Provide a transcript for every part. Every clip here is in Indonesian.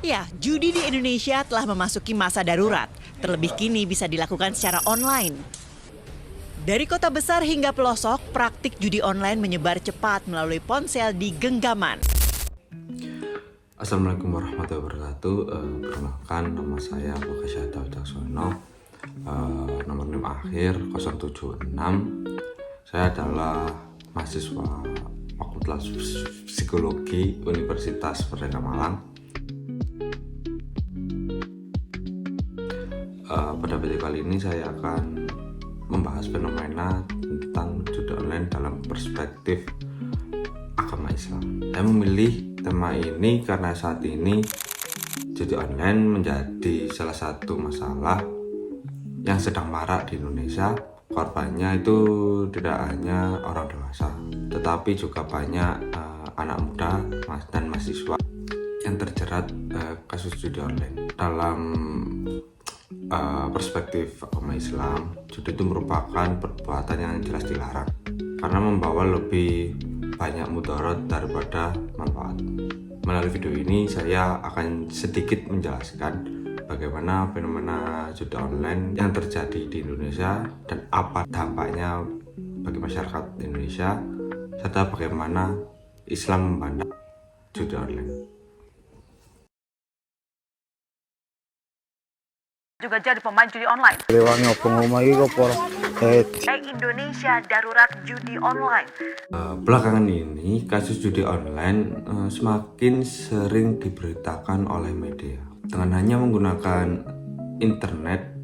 Ya, judi di Indonesia telah memasuki masa darurat. Terlebih kini bisa dilakukan secara online. Dari kota besar hingga pelosok, praktik judi online menyebar cepat melalui ponsel di genggaman. Assalamualaikum warahmatullahi wabarakatuh. Perkenalkan, nama saya Bagasyata Wicaksono. Nomor NIM akhir 076. Saya adalah mahasiswa Fakultas Psikologi Universitas Merdeka Malang. Pada video kali ini saya akan membahas fenomena tentang judi online dalam perspektif agama Islam. Saya memilih tema ini karena saat ini judi online menjadi salah satu masalah yang sedang marak di Indonesia. Korbannya itu tidak hanya orang dewasa, tetapi juga banyak anak muda dan mahasiswa yang terjerat kasus judi online. Dalam perspektif agama Islam, judi itu merupakan perbuatan yang jelas dilarang karena membawa lebih banyak mudarat daripada manfaat. Melalui video ini saya akan sedikit menjelaskan bagaimana fenomena judi online yang terjadi di Indonesia dan apa dampaknya bagi masyarakat Indonesia, serta bagaimana Islam memandang judi online. Juga jadi pemain judi online. Indonesia darurat judi online. Belakangan ini kasus judi online semakin sering diberitakan oleh media dengan hanya menggunakan internet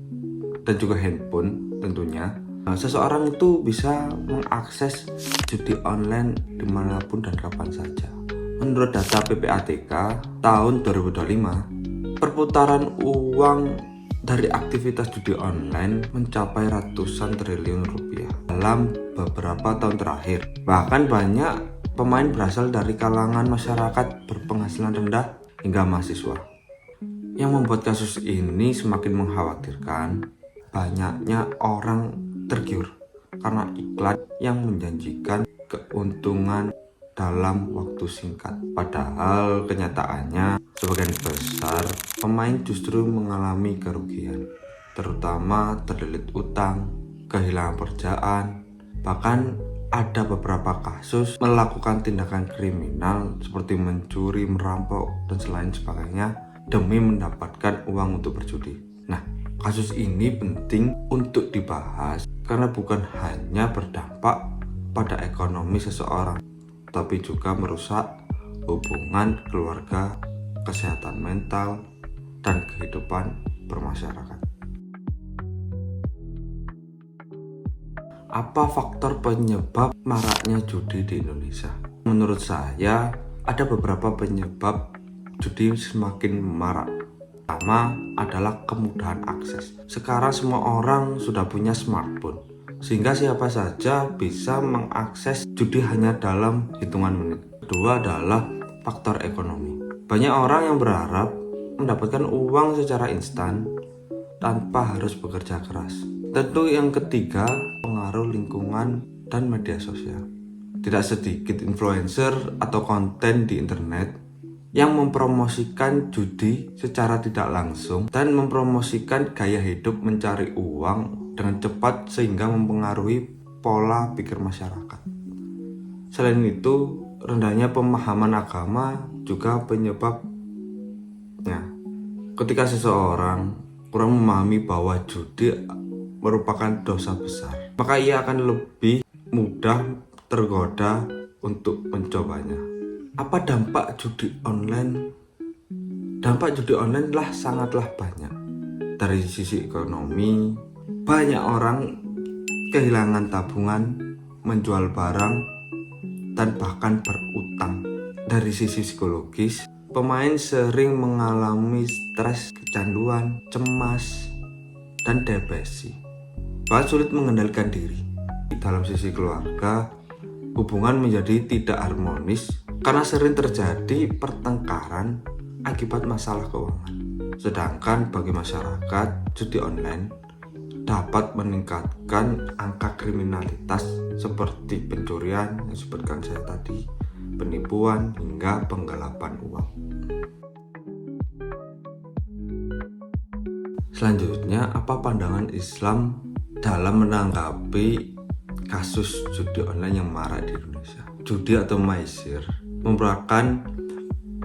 dan juga handphone tentunya. Seseorang itu bisa mengakses judi online dimanapun dan kapan saja. Menurut data PPATK tahun 2025, perputaran uang dari aktivitas judi online mencapai ratusan triliun rupiah dalam beberapa tahun terakhir. Bahkan banyak pemain berasal dari kalangan masyarakat berpenghasilan rendah hingga mahasiswa. Yang membuat kasus ini semakin mengkhawatirkan, banyaknya orang tergiur karena iklan yang menjanjikan keuntungan dalam waktu singkat. Padahal kenyataannya sebagian besar pemain justru mengalami kerugian, terutama terlilit utang, kehilangan pekerjaan, bahkan ada beberapa kasus melakukan tindakan kriminal seperti mencuri, merampok, dan selain sebagainya demi mendapatkan uang untuk berjudi. Nah, kasus ini penting untuk dibahas karena bukan hanya berdampak pada ekonomi seseorang, tapi juga merusak hubungan keluarga, kesehatan mental, dan kehidupan bermasyarakat. Apa faktor penyebab maraknya judi di Indonesia? Menurut saya, ada beberapa penyebab judi semakin marak. Pertama adalah kemudahan akses. Sekarang semua orang sudah punya smartphone, sehingga siapa saja bisa mengakses judi hanya dalam hitungan menit. Kedua adalah faktor ekonomi. Banyak orang yang berharap mendapatkan uang secara instan tanpa harus bekerja keras. Tentu yang ketiga, pengaruh lingkungan dan media sosial. Tidak sedikit influencer atau konten di internet yang mempromosikan judi secara tidak langsung dan mempromosikan gaya hidup mencari uang dengan cepat sehingga mempengaruhi pola pikir masyarakat. Selain itu, rendahnya pemahaman agama juga penyebabnya. Ketika seseorang kurang memahami bahwa judi merupakan dosa besar, maka ia akan lebih mudah tergoda untuk mencobanya. Apa dampak judi online? Dampak judi online sangatlah banyak. Dari sisi ekonomi, banyak orang kehilangan tabungan, menjual barang, dan bahkan berutang. Dari sisi psikologis, pemain sering mengalami stres, kecanduan, cemas, dan depresi. Bahkan sulit mengendalikan diri. Dalam sisi keluarga, hubungan menjadi tidak harmonis karena sering terjadi pertengkaran akibat masalah keuangan. Sedangkan bagi masyarakat, judi online dapat meningkatkan angka kriminalitas seperti pencurian yang disebutkan saya tadi, penipuan, hingga penggelapan uang. Selanjutnya, apa pandangan Islam dalam menanggapi kasus judi online yang marak di Indonesia? Judi atau maisir merupakan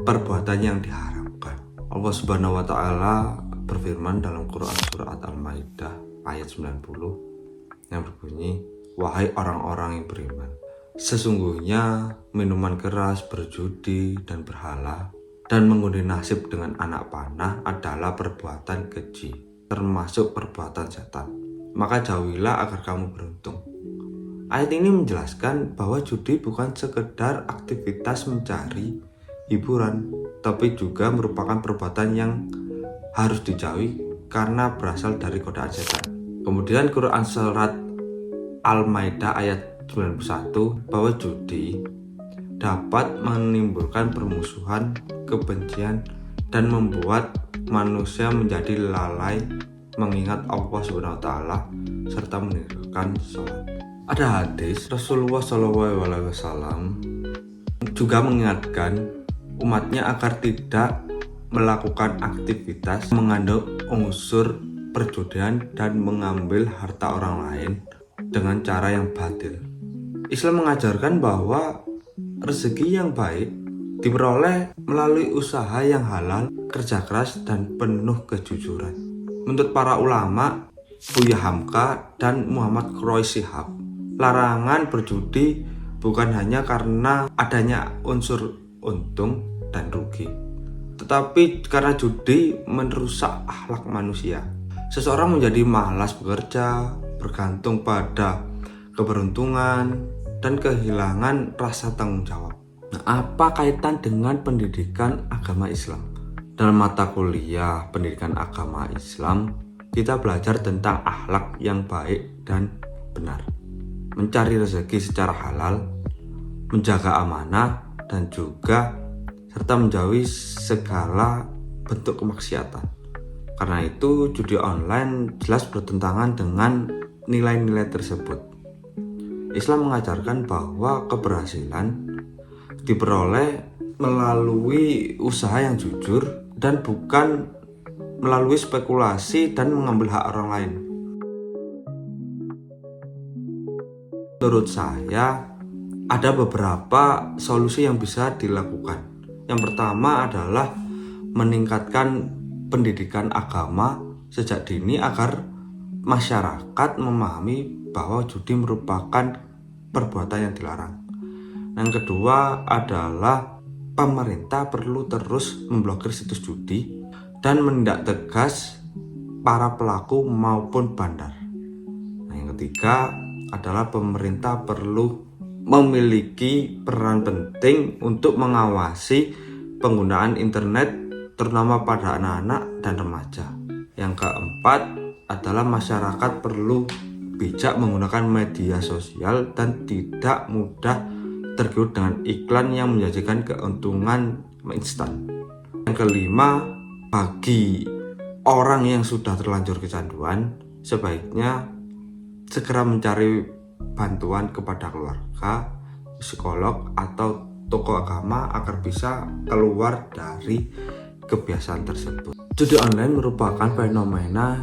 perbuatan yang diharamkan. Allah Subhanahu wa taala berfirman dalam Quran surat Al-Maidah ayat 90 yang berbunyi, "Wahai orang-orang yang beriman, sesungguhnya minuman keras, berjudi dan berhala dan mengundi nasib dengan anak panah adalah perbuatan keji, termasuk perbuatan setan. Maka jauhilah agar kamu beruntung." Ayat ini menjelaskan bahwa judi bukan sekedar aktivitas mencari hiburan, tapi juga merupakan perbuatan yang harus dijauhi karena berasal dari godaan setan. Kemudian Quran surat Al-Maidah ayat 91 bahwa judi dapat menimbulkan permusuhan, kebencian, dan membuat manusia menjadi lalai mengingat Allah Subhanahu wa taala serta meninggalkan sholat. Ada hadis Rasulullah SAW juga mengingatkan umatnya agar tidak melakukan aktivitas mengandung unsur perjudian dan mengambil harta orang lain dengan cara yang batil. Islam mengajarkan bahwa rezeki yang baik diperoleh melalui usaha yang halal, kerja keras, dan penuh kejujuran. Menurut para ulama, Buya Hamka dan Muhammad Quroi Shihab, larangan berjudi bukan hanya karena adanya unsur untung dan rugi, tetapi karena judi merusak akhlak manusia. Seseorang menjadi malas bekerja, bergantung pada keberuntungan, dan kehilangan rasa tanggung jawab. Nah, apa kaitan dengan pendidikan agama Islam? Dalam mata kuliah pendidikan agama Islam, kita belajar tentang akhlak yang baik dan benar, mencari rezeki secara halal, menjaga amanah, dan juga serta menjauhi segala bentuk kemaksiatan. Karena itu, judi online jelas bertentangan dengan nilai-nilai tersebut. Islam mengajarkan bahwa keberhasilan diperoleh melalui usaha yang jujur dan bukan melalui spekulasi dan mengambil hak orang lain. Menurut saya, ada beberapa solusi yang bisa dilakukan. Yang pertama adalah meningkatkan pendidikan agama sejak dini agar masyarakat memahami bahwa judi merupakan perbuatan yang dilarang. Yang kedua adalah pemerintah perlu terus memblokir situs judi dan menindak tegas para pelaku maupun bandar. Nah, yang ketiga adalah pemerintah perlu memiliki peran penting untuk mengawasi penggunaan internet terutama pada anak-anak dan remaja. Yang keempat adalah masyarakat perlu bijak menggunakan media sosial dan tidak mudah tergiur dengan iklan yang menjanjikan keuntungan instan. Yang kelima, bagi orang yang sudah terlanjur kecanduan, sebaiknya segera mencari bantuan kepada keluarga, psikolog, atau tokoh agama agar bisa keluar dari kebiasaan tersebut. Judi online merupakan fenomena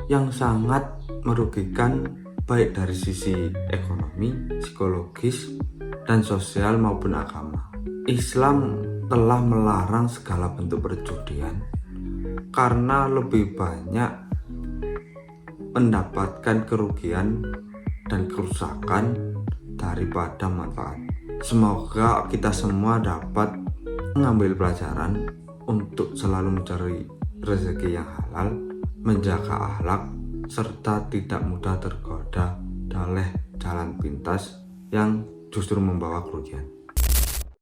yang sangat merugikan baik dari sisi ekonomi, psikologis, dan sosial maupun agama. Islam telah melarang segala bentuk perjudian karena lebih banyak mendapatkan kerugian dan kerusakan daripada manfaat. Semoga kita semua dapat mengambil pelajaran untuk selalu mencari rezeki yang halal, menjaga akhlak, serta tidak mudah tergoda oleh jalan pintas yang justru membawa kerugian.